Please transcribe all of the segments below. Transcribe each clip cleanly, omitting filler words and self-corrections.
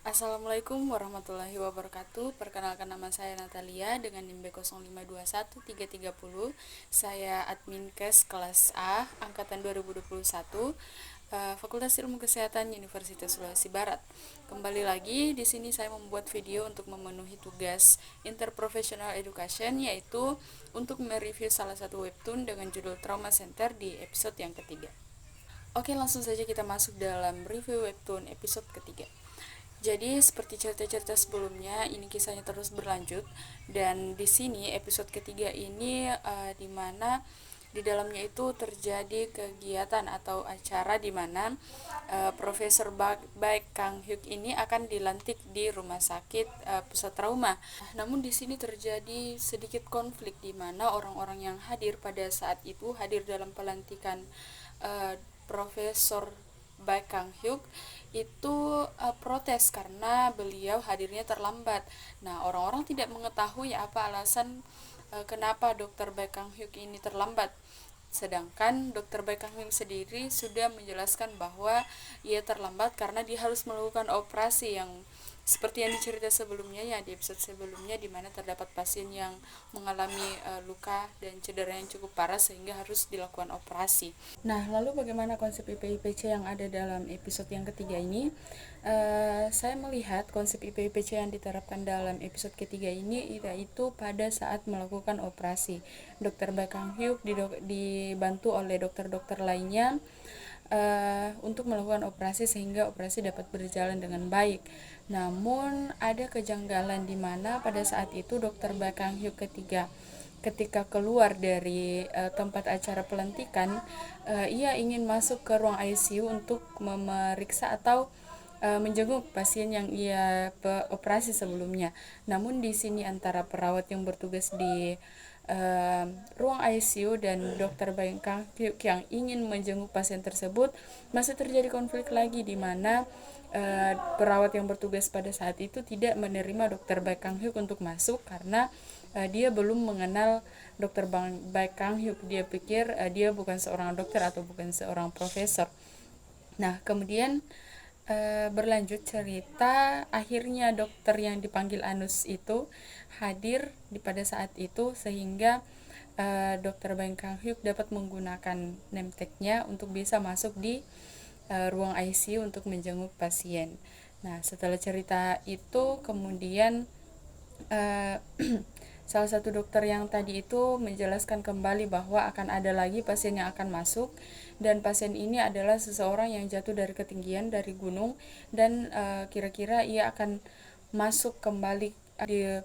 Assalamualaikum warahmatullahi wabarakatuh. Perkenalkan, nama saya Natalia dengan NIM B05213330. Saya admin Kes kelas A angkatan 2021, Fakultas Ilmu Kesehatan Universitas Sulawesi Barat. Kembali lagi di sini saya membuat video untuk memenuhi tugas Interprofessional Education, yaitu untuk mereview salah satu webtoon dengan judul Trauma Center di episode yang ketiga. Oke, langsung saja kita masuk dalam review webtoon episode ketiga. Jadi seperti cerita-cerita sebelumnya, ini kisahnya terus berlanjut, dan di sini episode ketiga ini di mana di dalamnya itu terjadi kegiatan atau acara di mana Profesor Baek Kang Hyuk ini akan dilantik di rumah sakit pusat trauma. Namun di sini terjadi sedikit konflik di mana orang-orang yang hadir pada saat itu hadir dalam pelantikan Profesor Baek Kang Hyuk itu protes karena beliau hadirnya terlambat. Nah, orang-orang tidak mengetahui apa alasan kenapa Dr. Baek Kang Hyuk ini terlambat. Sedangkan Dr. Baek Kang Hyuk sendiri sudah menjelaskan bahwa ia terlambat karena dia harus melakukan operasi yang seperti yang dicerita sebelumnya, ya di episode sebelumnya, di mana terdapat pasien yang mengalami luka dan cedera yang cukup parah sehingga harus dilakukan operasi. Nah, lalu bagaimana konsep IP-IPC yang ada dalam episode yang ketiga ini? Saya melihat konsep IP-IPC yang diterapkan dalam episode ketiga ini yaitu pada saat melakukan operasi. Dr. Baek Kang Hyuk dibantu oleh dokter-dokter lainnya untuk melakukan operasi sehingga operasi dapat berjalan dengan baik. Namun ada kejanggalan di mana pada saat itu Dr. Baek Kang Hyuk ketika keluar dari tempat acara pelantikan, ia ingin masuk ke ruang ICU untuk memeriksa atau menjenguk pasien yang ia operasi sebelumnya. Namun di sini antara perawat yang bertugas di ruang ICU dan dokter Baek Kang Hyuk yang ingin menjenguk pasien tersebut masih terjadi konflik lagi, di mana perawat yang bertugas pada saat itu tidak menerima dokter Baek Kang Hyuk untuk masuk karena dia belum mengenal dokter Baek Kang Hyuk. Dia pikir dia bukan seorang dokter atau bukan seorang profesor. Nah, kemudian berlanjut cerita, akhirnya dokter yang dipanggil Anus itu hadir pada saat itu sehingga dokter Baek Kang Hyuk dapat menggunakan name tag-nya untuk bisa masuk di ruang ICU untuk menjenguk pasien. Nah, setelah cerita itu kemudian salah satu dokter yang tadi itu menjelaskan kembali bahwa akan ada lagi pasien yang akan masuk, dan pasien ini adalah seseorang yang jatuh dari ketinggian dari gunung, dan kira-kira ia akan masuk kembali di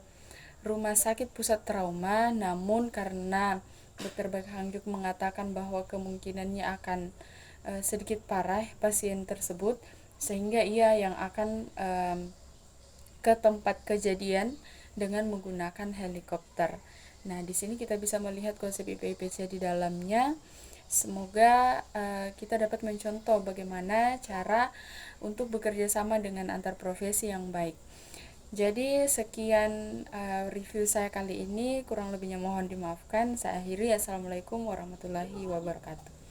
rumah sakit pusat trauma. Namun karena dokter Baek Kang Hyuk mengatakan bahwa kemungkinannya akan sedikit parah pasien tersebut, sehingga ia yang akan ke tempat kejadian dengan menggunakan helikopter. Nah, di sini kita bisa melihat konsep IP-IPC di dalamnya. Semoga kita dapat mencontoh bagaimana cara untuk bekerja sama dengan antar profesi yang baik. Jadi sekian review saya kali ini, kurang lebihnya mohon dimaafkan. Saya akhiri. Assalamualaikum warahmatullahi wabarakatuh.